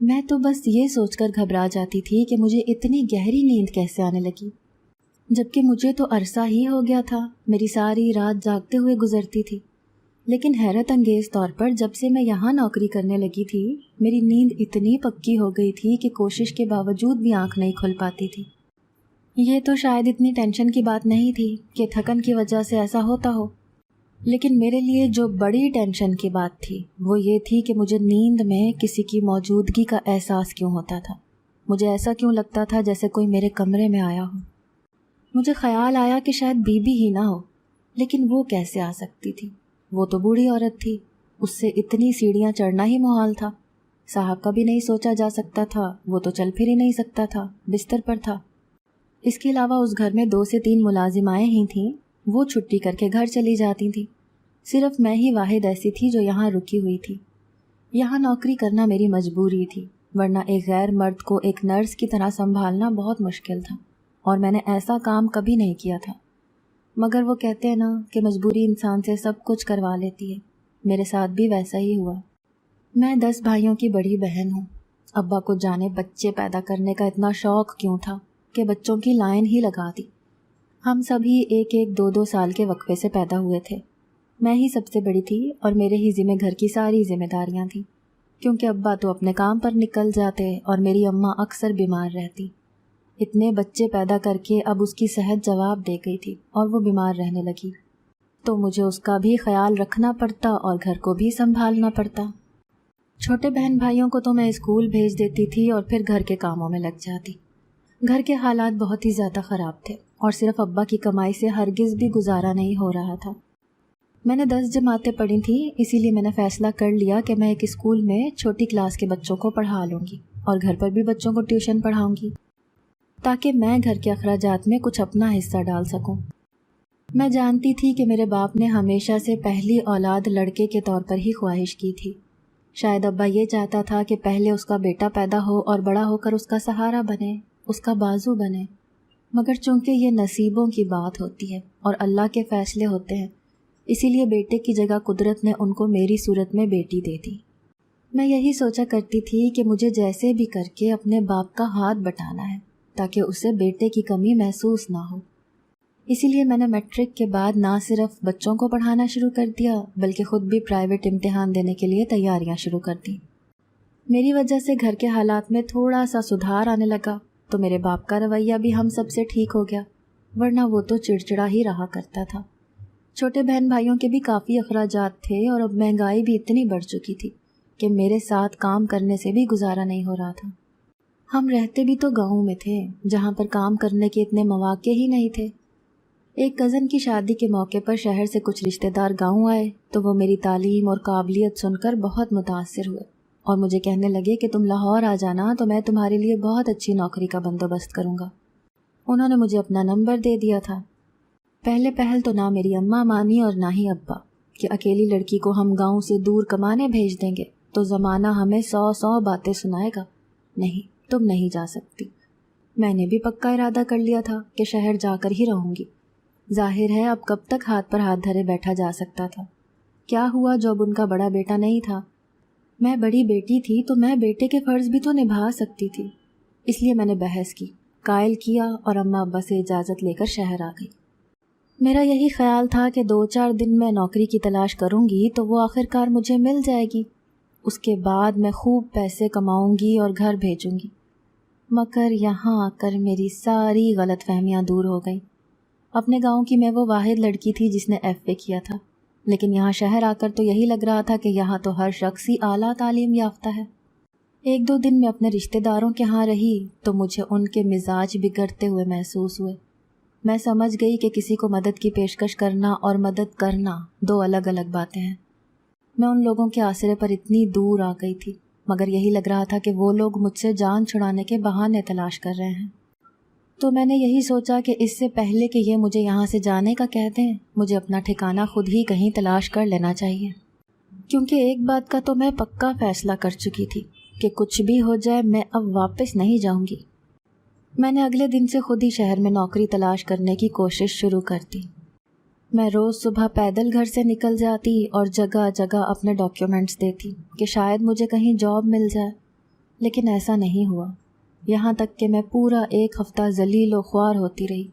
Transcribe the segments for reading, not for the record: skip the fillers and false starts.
میں تو بس یہ سوچ کر گھبرا جاتی تھی کہ مجھے اتنی گہری نیند کیسے آنے لگی، جبکہ مجھے تو عرصہ ہی ہو گیا تھا، میری ساری رات جاگتے ہوئے گزرتی تھی۔ لیکن حیرت انگیز طور پر جب سے میں یہاں نوکری کرنے لگی تھی، میری نیند اتنی پکی ہو گئی تھی کہ کوشش کے باوجود بھی آنکھ نہیں کھل پاتی تھی۔ یہ تو شاید اتنی ٹینشن کی بات نہیں تھی کہ تھکن کی وجہ سے ایسا ہوتا ہو، لیکن میرے لیے جو بڑی ٹینشن کی بات تھی وہ یہ تھی کہ مجھے نیند میں کسی کی موجودگی کا احساس کیوں ہوتا تھا۔ مجھے ایسا کیوں لگتا تھا جیسے کوئی میرے کمرے میں آیا ہو۔ مجھے خیال آیا کہ شاید بی بی ہی نہ ہو، لیکن وہ کیسے آ سکتی تھی؟ وہ تو بوڑھی عورت تھی، اس سے اتنی سیڑھیاں چڑھنا ہی محال تھا۔ صاحب کا بھی نہیں سوچا جا سکتا تھا، وہ تو چل پھر ہی نہیں سکتا تھا، بستر پر تھا۔ اس کے علاوہ اس گھر میں 2 سے 3 ملازمائیں ہی تھیں، وہ چھٹی کر کے گھر چلی جاتی تھیں۔ صرف میں ہی واحد ایسی تھی جو یہاں رکی ہوئی تھی۔ یہاں نوکری کرنا میری مجبوری تھی، ورنہ ایک غیر مرد کو ایک نرس کی طرح سنبھالنا بہت مشکل تھا، اور میں نے ایسا کام کبھی نہیں کیا تھا۔ مگر وہ کہتے ہیں نا کہ مجبوری انسان سے سب کچھ کروا لیتی ہے، میرے ساتھ بھی ویسا ہی ہوا۔ میں 10 بھائیوں کی بڑی بہن ہوں۔ ابا کو جانے بچے پیدا کرنے کا اتنا شوق کیوں تھا کہ بچوں کی لائن ہی لگا دی۔ ہم سبھی 1-2 سال کے وقفے سے پیدا ہوئے تھے۔ میں ہی سب سے بڑی تھی اور میرے ہی ذمہ گھر کی ساری ذمہ داریاں تھیں، کیونکہ ابا تو اپنے کام پر نکل جاتے اور میری اماں اکثر بیمار رہتی۔ اتنے بچے پیدا کر کے اب اس کی صحت جواب دے گئی تھی اور وہ بیمار رہنے لگی، تو مجھے اس کا بھی خیال رکھنا پڑتا اور گھر کو بھی سنبھالنا پڑتا۔ چھوٹے بہن بھائیوں کو تو میں اسکول بھیج دیتی تھی اور پھر گھر کے کاموں میں لگ جاتی۔ گھر کے حالات بہت ہی زیادہ خراب تھے اور صرف ابا کی کمائی سے ہرگز بھی گزارا نہیں ہو رہا تھا۔ میں نے 10 جماعتیں پڑھی تھیں، اسی لیے میں نے فیصلہ کر لیا کہ میں ایک اسکول میں چھوٹی کلاس کے بچوں کو پڑھا لوں گی اور گھر پر بھی بچوں کو ٹیوشن پڑھاؤں گی، تاکہ میں گھر کے اخراجات میں کچھ اپنا حصہ ڈال سکوں۔ میں جانتی تھی کہ میرے باپ نے ہمیشہ سے پہلی اولاد لڑکے کے طور پر ہی خواہش کی تھی۔ شاید ابا یہ چاہتا تھا کہ پہلے اس کا بیٹا پیدا ہو اور بڑا ہو کر اس کا سہارا بنے، اس کا بازو بنے، مگر چونکہ یہ نصیبوں کی بات ہوتی ہے اور اللہ کے فیصلے ہوتے ہیں، اسی لیے بیٹے کی جگہ قدرت نے ان کو میری صورت میں بیٹی دے دی۔ میں یہی سوچا کرتی تھی کہ مجھے جیسے بھی کر کے اپنے باپ کا ہاتھ بٹانا ہے تاکہ اسے بیٹے کی کمی محسوس نہ ہو۔ اسی لیے میں نے میٹرک کے بعد نہ صرف بچوں کو پڑھانا شروع کر دیا بلکہ خود بھی پرائیویٹ امتحان دینے کے لیے تیاریاں شروع کر دیں۔ میری وجہ سے گھر کے حالات میں تھوڑا سا سدھار آنے لگا تو میرے باپ کا رویہ بھی ہم سب سے ٹھیک ہو گیا، ورنہ وہ تو چڑچڑا ہی رہا کرتا تھا۔ چھوٹے بہن بھائیوں کے بھی کافی اخراجات تھے اور اب مہنگائی بھی اتنی بڑھ چکی تھی کہ میرے ساتھ کام کرنے سے بھی گزارا نہیں ہو رہا تھا۔ ہم رہتے بھی تو گاؤں میں تھے جہاں پر کام کرنے کے اتنے مواقع ہی نہیں تھے۔ ایک کزن کی شادی کے موقع پر شہر سے کچھ رشتہ دار گاؤں آئے تو وہ میری تعلیم اور قابلیت سن کر بہت متاثر ہوئے اور مجھے کہنے لگے کہ تم لاہور آ جانا تو میں تمہارے لیے بہت اچھی نوکری کا بندوبست کروں گا۔ انہوں نے مجھے اپنا نمبر دے دیا تھا۔ پہلے پہل تو نہ میری اماں مانی اور نہ ہی ابا کہ اکیلی لڑکی کو ہم گاؤں سے دور کمانے بھیج دیں گے تو زمانہ ہمیں 100 باتیں سنائے گا، نہیں تم نہیں جا سکتی۔ میں نے بھی پکا ارادہ کر لیا تھا کہ شہر جا کر ہی رہوں گی۔ ظاہر ہے اب کب تک ہاتھ پر ہاتھ دھرے بیٹھا جا سکتا تھا۔ کیا ہوا جو اب ان کا بڑا بیٹا نہیں تھا؟ میں بڑی بیٹی تھی تو میں بیٹے کے فرض بھی تو نبھا سکتی تھی۔ اس لیے میں نے بحث کی، قائل کیا اور اماں ابا سے اجازت لے کر شہر آ گئی۔ میرا یہی خیال تھا کہ 2-4 دن میں نوکری کی تلاش کروں گی تو وہ آخرکار مجھے مل جائے گی، اس کے بعد میں خوب پیسے کماؤں گی اور گھر بھیجوں گی۔ مگر یہاں آ کر میری ساری غلط فہمیاں دور ہو گئیں۔ اپنے گاؤں کی میں وہ واحد لڑکی تھی جس نے FA کیا تھا، لیکن یہاں شہر آ کر تو یہی لگ رہا تھا کہ یہاں تو ہر شخص ہی اعلیٰ تعلیم یافتہ ہے۔ 1-2 دن میں اپنے رشتہ داروں کے ہاں رہی تو مجھے ان کے مزاج بگڑتے ہوئے محسوس ہوئے۔ میں سمجھ گئی کہ کسی کو مدد کی پیشکش کرنا اور مدد کرنا 2 الگ الگ باتیں ہیں۔ میں ان لوگوں کے آسرے پر اتنی دور آ گئی تھی، مگر یہی لگ رہا تھا کہ وہ لوگ مجھ سے جان چھڑانے کے بہانے تلاش کر رہے ہیں۔ تو میں نے یہی سوچا کہ اس سے پہلے کہ یہ مجھے یہاں سے جانے کا کہہ دیں، مجھے اپنا ٹھکانہ خود ہی کہیں تلاش کر لینا چاہیے، کیونکہ ایک بات کا تو میں پکا فیصلہ کر چکی تھی کہ کچھ بھی ہو جائے میں اب واپس نہیں جاؤں گی۔ میں نے اگلے دن سے خود ہی شہر میں نوکری تلاش کرنے کی کوشش شروع کر دی۔ میں روز صبح پیدل گھر سے نکل جاتی اور جگہ جگہ اپنے ڈاکیومنٹس دیتی کہ شاید مجھے کہیں جاب مل جائے۔ لیکن ایسا نہیں ہوا، یہاں تک کہ میں پورا 1 ہفتہ ذلیل و خوار ہوتی رہی،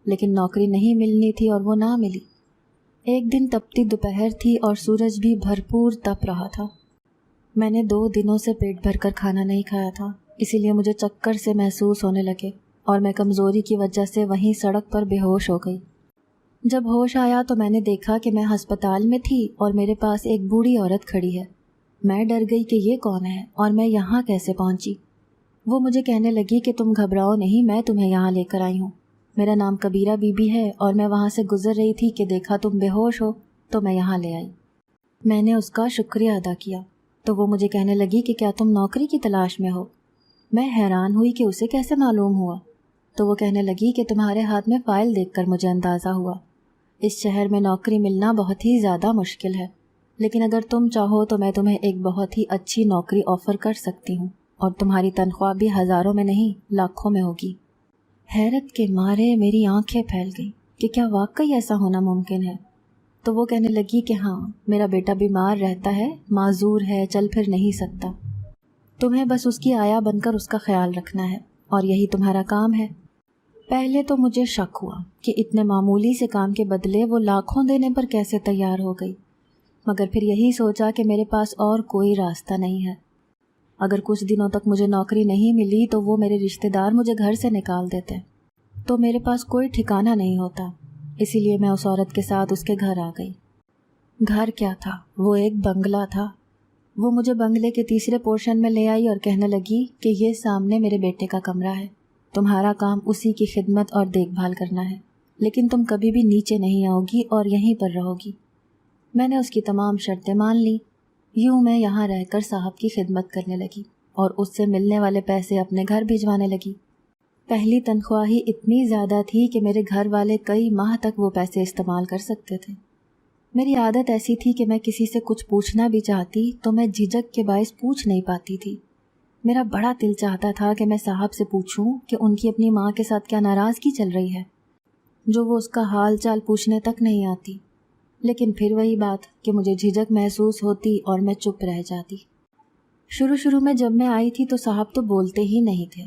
لیکن نوکری نہیں ملنی تھی اور وہ نہ ملی۔ ایک دن تپتی دوپہر تھی اور سورج بھی بھرپور تپ رہا تھا۔ میں نے 2 دنوں سے پیٹ بھر کر کھانا نہیں کھایا تھا، اسی لیے مجھے چکر سے محسوس ہونے لگے اور میں کمزوری کی وجہ سے وہیں سڑک پر بے ہوش ہو گئی۔ جب ہوش آیا تو میں نے دیکھا کہ میں ہسپتال میں تھی اور میرے پاس ایک بوڑھی عورت کھڑی ہے۔ میں ڈر گئی کہ یہ کون ہے اور میں یہاں کیسے پہنچی۔ وہ مجھے کہنے لگی کہ تم گھبراؤ نہیں، میں تمہیں یہاں لے کر آئی ہوں۔ میرا نام کبیرہ بی بی ہے اور میں وہاں سے گزر رہی تھی کہ دیکھا تم بے ہوش ہو تو میں یہاں لے آئی۔ میں نے اس کا شکریہ ادا کیا تو وہ مجھے کہنے لگی کہ کیا تم نوکری کی تلاش میں ہو؟ میں حیران ہوئی کہ اسے کیسے معلوم ہوا، تو وہ کہنے لگی کہ تمہارے ہاتھ میں فائل دیکھ کر مجھے اندازہ ہوا۔ اس شہر میں نوکری ملنا بہت ہی زیادہ مشکل ہے، لیکن اگر تم چاہو تو میں تمہیں ایک بہت ہی اچھی نوکری آفر کر سکتی ہوں اور تمہاری تنخواہ بھی ہزاروں میں نہیں لاکھوں میں ہوگی۔ حیرت کے مارے میری آنکھیں پھیل گئیں کہ کیا واقعی ایسا ہونا ممکن ہے؟ تو وہ کہنے لگی کہ ہاں، میرا بیٹا بیمار رہتا ہے، معذور ہے، چل پھر نہیں سکتا۔ تمہیں بس اس کی آیا بن کر اس کا خیال رکھنا ہے اور یہی تمہارا کام ہے۔ پہلے تو مجھے شک ہوا کہ اتنے معمولی سے کام کے بدلے وہ لاکھوں دینے پر کیسے تیار ہو گئی، مگر پھر یہی سوچا کہ میرے پاس اور کوئی راستہ نہیں ہے۔ اگر کچھ دنوں تک مجھے نوکری نہیں ملی تو وہ میرے رشتہ دار مجھے گھر سے نکال دیتے، تو میرے پاس کوئی ٹھکانہ نہیں ہوتا۔ اسی لیے میں اس عورت کے ساتھ اس کے گھر آ گئی۔ گھر کیا تھا، وہ ایک بنگلہ تھا۔ وہ مجھے بنگلے کے تیسرے پورشن میں لے آئی اور کہنے لگی کہ یہ سامنے میرے بیٹے کا کمرہ ہے، تمہارا کام اسی کی خدمت اور دیکھ بھال کرنا ہے، لیکن تم کبھی بھی نیچے نہیں آؤ گی اور یہیں پر رہو گی۔ میں نے اس کی تمام شرطیں مان لیں۔ یوں میں یہاں رہ کر صاحب کی خدمت کرنے لگی اور اس سے ملنے والے پیسے اپنے گھر بھجوانے لگی۔ پہلی تنخواہ ہی اتنی زیادہ تھی کہ میرے گھر والے کئی ماہ تک وہ پیسے استعمال کر سکتے تھے۔ میری عادت ایسی تھی کہ میں کسی سے کچھ پوچھنا بھی چاہتی تو میں جھجک کے باعث پوچھ نہیں پاتی تھی۔ میرا بڑا دل چاہتا تھا کہ میں صاحب سے پوچھوں کہ ان کی اپنی ماں کے ساتھ کیا ناراضگی چل رہی ہے، جو وہ اس کا حال چال پوچھنے تک نہیں آتی، لیکن پھر وہی بات کہ مجھے جھجک محسوس ہوتی اور میں چپ رہ جاتی۔ شروع میں جب میں آئی تھی تو صاحب تو بولتے ہی نہیں تھے،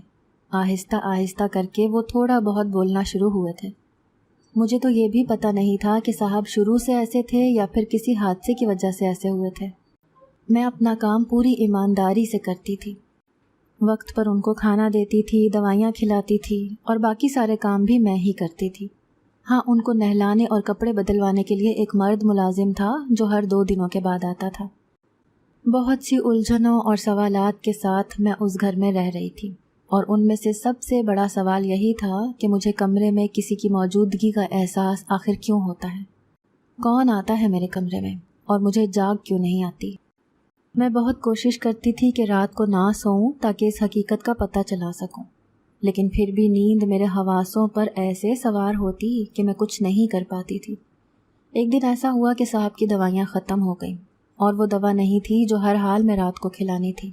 آہستہ آہستہ کر کے وہ تھوڑا بہت بولنا شروع ہوئے تھے۔ مجھے تو یہ بھی پتہ نہیں تھا کہ صاحب شروع سے ایسے تھے یا پھر کسی حادثے کی وجہ سے ایسے ہوئے تھے۔ میں اپنا کام پوری ایمانداری سے کرتی تھی، وقت پر ان کو کھانا دیتی تھی، دوائیاں کھلاتی تھی اور باقی سارے کام بھی میں ہی کرتی تھی۔ ہاں، ان کو نہلانے اور کپڑے بدلوانے کے لیے ایک مرد ملازم تھا جو ہر 2 دنوں کے بعد آتا تھا۔ بہت سی الجھنوں اور سوالات کے ساتھ میں اس گھر میں رہ رہی تھی، اور ان میں سے سب سے بڑا سوال یہی تھا کہ مجھے کمرے میں کسی کی موجودگی کا احساس آخر کیوں ہوتا ہے؟ کون آتا ہے میرے کمرے میں اور مجھے جاگ کیوں نہیں آتی؟ میں بہت کوشش کرتی تھی کہ رات کو نہ سوؤں تاکہ اس حقیقت کا پتہ چلا سکوں، لیکن پھر بھی نیند میرے حواسوں پر ایسے سوار ہوتی کہ میں کچھ نہیں کر پاتی تھی۔ ایک دن ایسا ہوا کہ صاحب کی دوائیاں ختم ہو گئیں، اور وہ دوا نہیں تھی جو ہر حال میں رات کو کھلانی تھی۔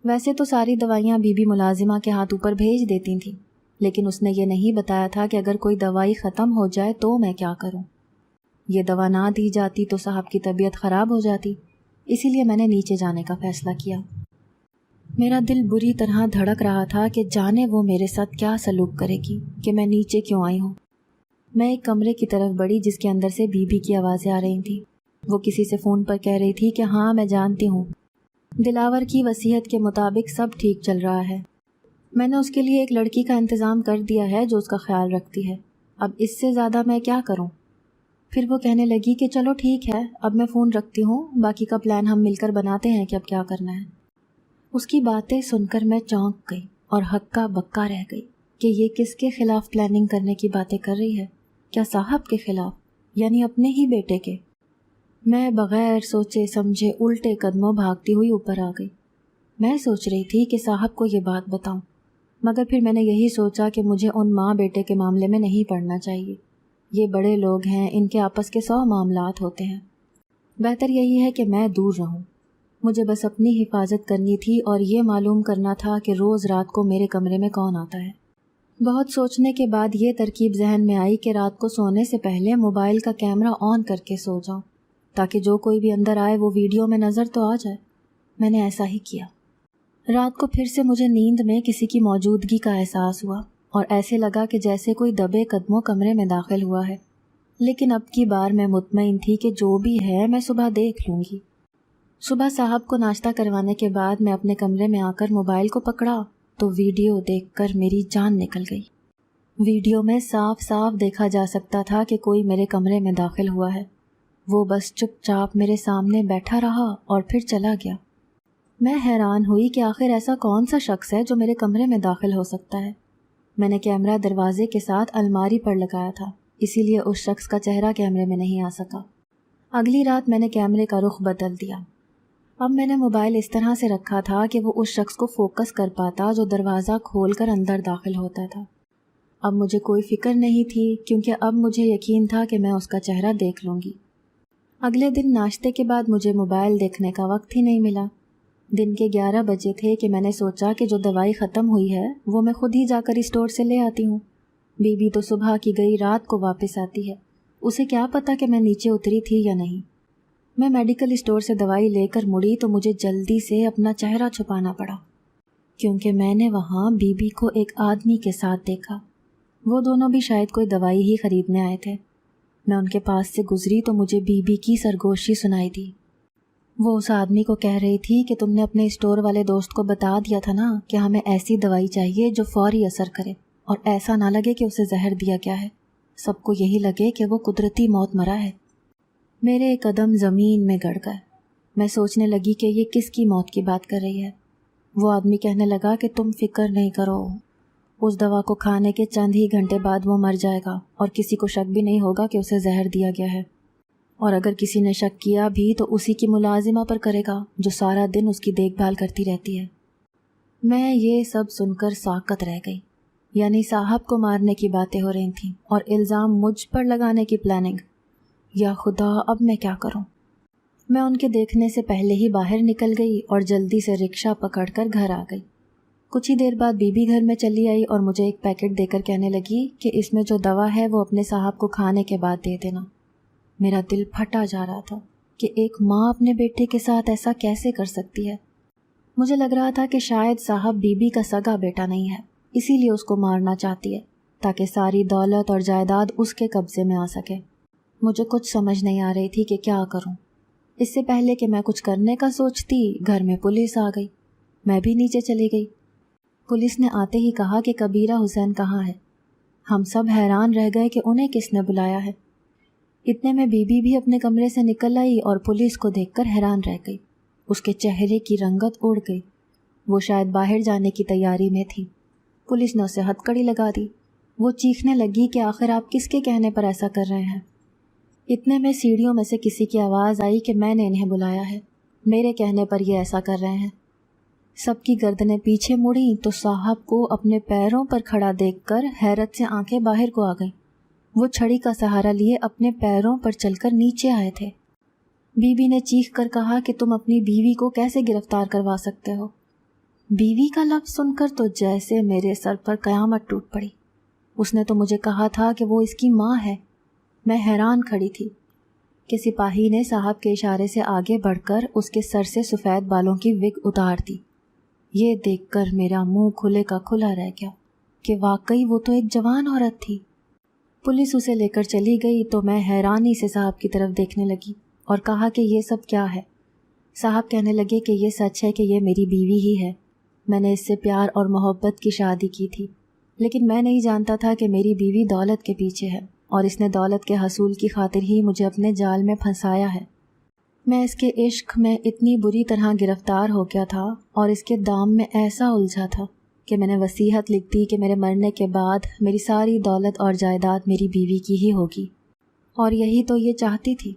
ویسے تو ساری دوائیاں بی بی ملازمہ کے ہاتھ اوپر بھیج دیتی تھیں، لیکن اس نے یہ نہیں بتایا تھا کہ اگر کوئی دوائی ختم ہو جائے تو میں کیا کروں۔ یہ دوا نہ دی جاتی تو صاحب کی طبیعت خراب ہو جاتی، اسی لیے میں نے نیچے جانے کا فیصلہ کیا۔ میرا دل بری طرح دھڑک رہا تھا کہ جانے وہ میرے ساتھ کیا سلوک کرے گی کہ میں نیچے کیوں آئی ہوں۔ میں ایک کمرے کی طرف بڑھی جس کے اندر سے بی بی کی آوازیں آ رہی تھیں۔ وہ کسی سے فون پر کہہ رہی تھی کہ ہاں میں جانتی ہوں، دلاور کی وصیت کے مطابق سب ٹھیک چل رہا ہے۔ میں نے اس کے لیے ایک لڑکی کا انتظام کر دیا ہے جو اس کا خیال رکھتی ہے، اب اس سے زیادہ میں کیا کروں؟ پھر وہ کہنے لگی کہ چلو ٹھیک ہے، اب میں فون رکھتی ہوں، باقی کا پلان ہم مل کر بناتے ہیں کہ اب کیا کرنا ہے۔ اس کی باتیں سن کر میں چونک گئی اور ہکا بکا رہ گئی کہ یہ کس کے خلاف پلاننگ کرنے کی باتیں کر رہی ہے؟ کیا صاحب کے خلاف، یعنی اپنے ہی بیٹے کے؟ میں بغیر سوچے سمجھے الٹے قدموں بھاگتی ہوئی اوپر آ گئی۔ میں سوچ رہی تھی کہ صاحب کو یہ بات بتاؤں، مگر پھر میں نے یہی سوچا کہ مجھے ان ماں بیٹے کے معاملے میں نہیں پڑنا چاہیے۔ یہ بڑے لوگ ہیں، ان کے آپس کے 100 معاملات ہوتے ہیں، بہتر یہی ہے کہ میں دور رہوں۔ مجھے بس اپنی حفاظت کرنی تھی اور یہ معلوم کرنا تھا کہ روز رات کو میرے کمرے میں کون آتا ہے۔ بہت سوچنے کے بعد یہ ترکیب ذہن میں آئی کہ رات کو سونے سے پہلے موبائل کا کیمرہ آن کر کے سو جاؤں، تاکہ جو کوئی بھی اندر آئے وہ ویڈیو میں نظر تو آ جائے۔ میں نے ایسا ہی کیا۔ رات کو پھر سے مجھے نیند میں کسی کی موجودگی کا احساس ہوا اور ایسے لگا کہ جیسے کوئی دبے قدموں کمرے میں داخل ہوا ہے، لیکن اب کی بار میں مطمئن تھی کہ جو بھی ہے میں صبح دیکھ لوں گی۔ صبح صاحب کو ناشتہ کروانے کے بعد میں اپنے کمرے میں آ کر موبائل کو پکڑا تو ویڈیو دیکھ کر میری جان نکل گئی۔ ویڈیو میں صاف صاف دیکھا جا سکتا تھا کہ کوئی میرے کمرے میں داخل ہوا ہے۔ وہ بس چپ چاپ میرے سامنے بیٹھا رہا اور پھر چلا گیا۔ میں حیران ہوئی کہ آخر ایسا کون سا شخص ہے جو میرے کمرے میں داخل ہو سکتا ہے۔ میں نے کیمرہ دروازے کے ساتھ الماری پر لگایا تھا، اسی لیے اس شخص کا چہرہ کیمرے میں نہیں آ سکا۔ اگلی رات میں نے کیمرے کا رخ بدل دیا۔ اب میں نے موبائل اس طرح سے رکھا تھا کہ وہ اس شخص کو فوکس کر پاتا جو دروازہ کھول کر اندر داخل ہوتا تھا۔ اب مجھے کوئی فکر نہیں تھی کیونکہ اب مجھے یقین تھا کہ میں اس کا چہرہ دیکھ لوں گی۔ اگلے دن ناشتے کے بعد مجھے موبائل دیکھنے کا وقت ہی نہیں ملا۔ دن کے 11 بجے تھے کہ میں نے سوچا کہ جو دوائی ختم ہوئی ہے وہ میں خود ہی جا کر اسٹور سے لے آتی ہوں۔ بی بی تو صبح کی گئی رات کو واپس آتی ہے، اسے کیا پتا کہ میں نیچے اتری تھی یا نہیں۔ میں میڈیکل اسٹور سے دوائی لے کر مڑی تو مجھے جلدی سے اپنا چہرہ چھپانا پڑا کیونکہ میں نے وہاں بی بی کو ایک آدمی کے ساتھ دیکھا۔ وہ دونوں بھی شاید کوئی دوائی ہی خریدنے آئے تھے۔ میں ان کے پاس سے گزری تو مجھے بی بی کی سرگوشی سنائی دی۔ وہ اس آدمی کو کہہ رہی تھی کہ تم نے اپنے اسٹور والے دوست کو بتا دیا تھا نا کہ ہمیں ایسی دوائی چاہیے جو فوری اثر کرے اور ایسا نہ لگے کہ اسے زہر دیا گیا ہے، سب کو یہی لگے کہ وہ قدرتی موت مرا ہے۔ میرے قدم زمین میں گڑ گئے۔ میں سوچنے لگی کہ یہ کس کی موت کی بات کر رہی ہے۔ وہ آدمی کہنے لگا کہ تم فکر نہیں کرو، اس دوا کو کھانے کے چند ہی گھنٹے بعد وہ مر جائے گا اور کسی کو شک بھی نہیں ہوگا کہ اسے زہر دیا گیا ہے، اور اگر کسی نے شک کیا بھی تو اسی کی ملازمہ پر کرے گا جو سارا دن اس کی دیکھ بھال کرتی رہتی ہے۔ میں یہ سب سن کر ساکت رہ گئی، یعنی صاحب کو مارنے کی باتیں ہو رہی تھیں اور الزام مجھ پر لگانے کی پلاننگ۔ یا خدا، اب میں کیا کروں؟ میں ان کے دیکھنے سے پہلے ہی باہر نکل گئی اور جلدی سے رکشہ پکڑ کر گھر آ گئی۔ کچھ ہی دیر بعد بی بی گھر میں چلی آئی اور مجھے ایک پیکٹ دے کر کہنے لگی کہ اس میں جو دوا ہے وہ اپنے صاحب کو کھانے کے بعد دے دینا۔ میرا دل پھٹا جا رہا تھا کہ ایک ماں اپنے بیٹے کے ساتھ ایسا کیسے کر سکتی ہے۔ مجھے لگ رہا تھا کہ شاید صاحب بی بی کا سگا بیٹا نہیں ہے، اسی لیے اس کو مارنا چاہتی ہے تاکہ ساری دولت اور جائیداد اس کے قبضے میں آ سکے۔ مجھے کچھ سمجھ نہیں آ رہی تھی کہ کیا کروں۔ اس سے پہلے کہ میں کچھ کرنے کا سوچتی، گھر میں پولیس آ گئی۔ میں بھی نیچے چلی گئی۔ پولیس نے آتے ہی کہا کہ کبیرہ حسین کہاں ہے۔ ہم سب حیران رہ گئے کہ انہیں کس نے بلایا ہے۔ اتنے میں بی بی بھی اپنے کمرے سے نکل آئی اور پولیس کو دیکھ کر حیران رہ گئی۔ اس کے چہرے کی رنگت اڑ گئی، وہ شاید باہر جانے کی تیاری میں تھی۔ پولیس نے اسے ہتھکڑی لگا دی۔ وہ چیخنے لگی کہ آخر آپ کس کے کہنے پر ایسا کر رہے ہیں؟ اتنے میں سیڑھیوں میں سے کسی کی آواز آئی کہ میں نے انہیں بلایا ہے، میرے کہنے پر یہ ایسا کر رہے ہیں۔ سب کی گردنیں پیچھے مڑیں تو صاحب کو اپنے پیروں پر کھڑا دیکھ کر حیرت سے آنکھیں باہر کو آ گئیں۔ وہ چھڑی کا سہارا لیے اپنے پیروں پر چل کر نیچے آئے تھے۔ بی بی نے چیخ کر کہا کہ تم اپنی بیوی کو کیسے گرفتار کروا سکتے ہو؟ بیوی کا لفظ سن کر تو جیسے میرے سر پر قیامت ٹوٹ پڑی۔ اس نے تو مجھے کہا تھا کہ وہ اس کی ماں ہے۔ میں حیران کھڑی تھی کہ سپاہی نے صاحب کے اشارے سے آگے بڑھ کر اس کے سر سے سفید بالوں کی وگ اتار دی۔ یہ دیکھ کر میرا منہ کھلے کا کھلا رہ گیا کہ واقعی وہ تو ایک جوان عورت تھی۔ پولیس اسے لے کر چلی گئی تو میں حیرانی سے صاحب کی طرف دیکھنے لگی اور کہا کہ یہ سب کیا ہے؟ صاحب کہنے لگے کہ یہ سچ ہے کہ یہ میری بیوی ہی ہے، میں نے اس سے پیار اور محبت کی شادی کی تھی، لیکن میں نہیں جانتا تھا کہ میری بیوی دولت کے پیچھے ہے اور اس نے دولت کے حصول کی خاطر ہی مجھے اپنے جال میں پھنسایا ہے۔ میں اس کے عشق میں اتنی بری طرح گرفتار ہو گیا تھا اور اس کے دام میں ایسا الجھا تھا کہ میں نے وصیت لکھ دی کہ میرے مرنے کے بعد میری ساری دولت اور جائیداد میری بیوی کی ہی ہوگی، اور یہی تو یہ چاہتی تھی۔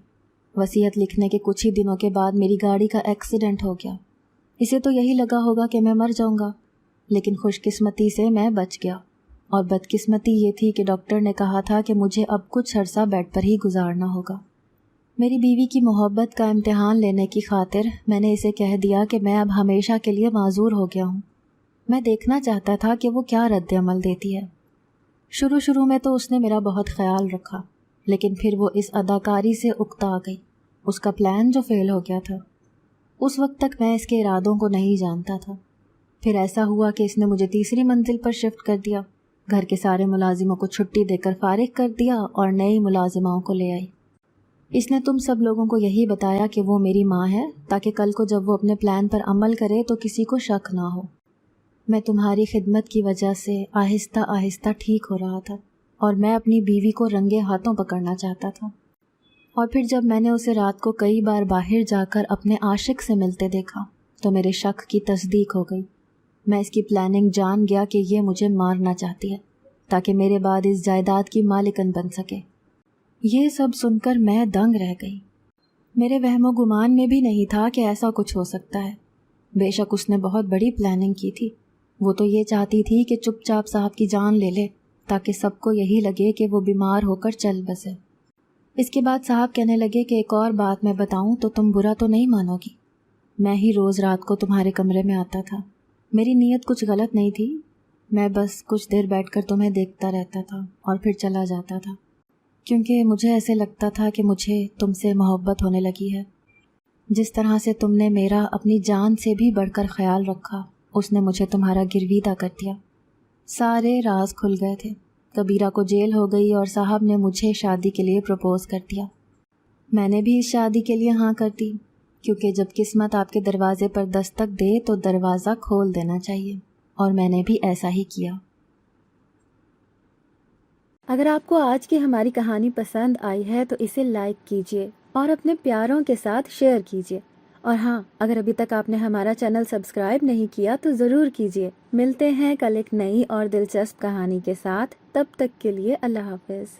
وصیت لکھنے کے کچھ ہی دنوں کے بعد میری گاڑی کا ایکسیڈنٹ ہو گیا۔ اسے تو یہی لگا ہوگا کہ میں مر جاؤں گا، لیکن خوش قسمتی سے میں بچ گیا، اور بدقسمتی یہ تھی کہ ڈاکٹر نے کہا تھا کہ مجھے اب کچھ عرصہ بیڈ پر ہی گزارنا ہوگا۔ میری بیوی کی محبت کا امتحان لینے کی خاطر میں نے اسے کہہ دیا کہ میں اب ہمیشہ کے لیے معذور ہو گیا ہوں۔ میں دیکھنا چاہتا تھا کہ وہ کیا رد عمل دیتی ہے۔ شروع میں تو اس نے میرا بہت خیال رکھا، لیکن پھر وہ اس اداکاری سے اکتا گئی، اس کا پلان جو فیل ہو گیا تھا۔ اس وقت تک میں اس کے ارادوں کو نہیں جانتا تھا۔ پھر ایسا ہوا کہ اس نے مجھے تیسری منزل پر شفٹ کر دیا، گھر کے سارے ملازموں کو چھٹی دے کر فارغ کر دیا اور نئی ملازماؤں کو لے آئی۔ اس نے تم سب لوگوں کو یہی بتایا کہ وہ میری ماں ہے، تاکہ کل کو جب وہ اپنے پلان پر عمل کرے تو کسی کو شک نہ ہو۔ میں تمہاری خدمت کی وجہ سے آہستہ آہستہ ٹھیک ہو رہا تھا اور میں اپنی بیوی کو رنگے ہاتھوں پکڑنا چاہتا تھا، اور پھر جب میں نے اسے رات کو کئی بار باہر جا کر اپنے عاشق سے ملتے دیکھا تو میرے شک کی تصدیق ہو گئی۔ میں اس کی پلاننگ جان گیا کہ یہ مجھے مارنا چاہتی ہے تاکہ میرے بعد اس جائیداد کی مالکن بن سکے۔ یہ سب سن کر میں دنگ رہ گئی۔ میرے وہم و گمان میں بھی نہیں تھا کہ ایسا کچھ ہو سکتا ہے۔ بے شک اس نے بہت بڑی پلاننگ کی تھی۔ وہ تو یہ چاہتی تھی کہ چپ چاپ صاحب کی جان لے لے تاکہ سب کو یہی لگے کہ وہ بیمار ہو کر چل بسے۔ اس کے بعد صاحب کہنے لگے کہ ایک اور بات میں بتاؤں تو تم برا تو نہیں مانو گی؟ میں ہی روز رات کو تمہارے کمرے میں آتا تھا۔ میری نیت کچھ غلط نہیں تھی، میں بس کچھ دیر بیٹھ کر تمہیں دیکھتا رہتا تھا اور پھر چلا جاتا تھا، کیونکہ مجھے ایسے لگتا تھا کہ مجھے تم سے محبت ہونے لگی ہے۔ جس طرح سے تم نے میرا اپنی جان سے بھی بڑھ کر خیال رکھا، اس نے مجھے تمہارا گرویدہ کر دیا۔ سارے راز کھل گئے تھے۔ کبیرہ کو جیل ہو گئی اور صاحب نے مجھے شادی کے لیے پروپوز کر دیا۔ میں نے بھی اس شادی کے لیے ہاں کر دی، کیونکہ جب قسمت آپ کے دروازے پر دستک دے تو دروازہ کھول دینا چاہیے، اور میں نے بھی ایسا ہی کیا۔ اگر آپ کو آج کی ہماری کہانی پسند آئی ہے تو اسے لائک کیجیے اور اپنے پیاروں کے ساتھ شیئر کیجیے، اور ہاں، اگر ابھی تک آپ نے ہمارا چینل سبسکرائب نہیں کیا تو ضرور کیجیے۔ ملتے ہیں کل ایک نئی اور دلچسپ کہانی کے ساتھ، تب تک کے لیے اللہ حافظ۔